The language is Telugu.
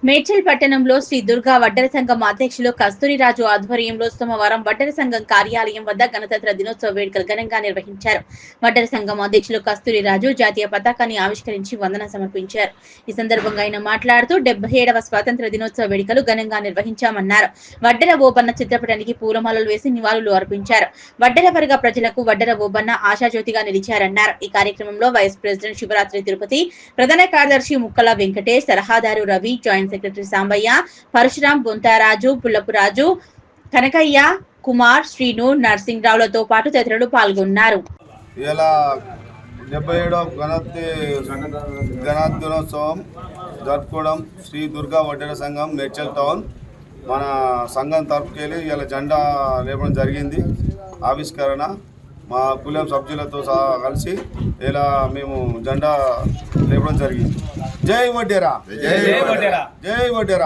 మేడ్చల్ పట్టణంలో శ్రీ దుర్గా వడ్డెర సంఘం అధ్యక్షులు కస్తూరిరాజు ఆధ్వర్యంలో సోమవారం వడ్డెర సంఘం కార్యాలయం వద్ద గణతంత్ర దినోత్సవ వేడుకలు ఘనంగా నిర్వహించారు. వడ్డెర సంఘం అధ్యక్షులు కస్తూరిరాజు జాతీయ పతాకాన్ని ఆవిష్కరించి వందనం సమర్పించారు. ఈ సందర్భంగా ఆయన మాట్లాడుతూ 77వ స్వాతంత్ర దినోత్సవ వేడుకలు ఘనంగా నిర్వహించామన్నారు. వడ్డెర ఓబన్న చిత్రపటానికి పూలమాలలు వేసి నివాళులు అర్పించారు. వడ్డెర వర్గ ప్రజలకు వడ్డెర ఓబన్న ఆశాజ్యోతిగా నిలిచారన్నారు. ఈ కార్యక్రమంలో వైస్ ప్రెసిడెంట్ శివరాత్రి తిరుపతి, ప్రధాన కార్యదర్శి ముక్కల వెంకటేష్, సలహాదారు రవి, జాయింట్ సెక్రటరీ సాంబయ్య, పరశురాం, బొంతారాజు, పుల్లపురాజు, కనకయ్య, కుమార్, శ్రీను, నర్సింగ్రావులతో పాటు తదితరులు పాల్గొన్నారు. 77వ గణతంత్రోత్సవం జరుపుకోవడం శ్రీ దుర్గా వడ్డెర సంఘం మేడ్చల్ టౌన్ మన సంఘం తరపుకెళ్ళి ఇలా జెండా లేపడం జరిగింది. ఆవిష్కరణ మా కులం సభ్యులతో కలిసి ఇలా మేము జెండా లేపడం జరిగింది. జై వడ్డెర, జై వడ్డెర, జై వడ్డెర.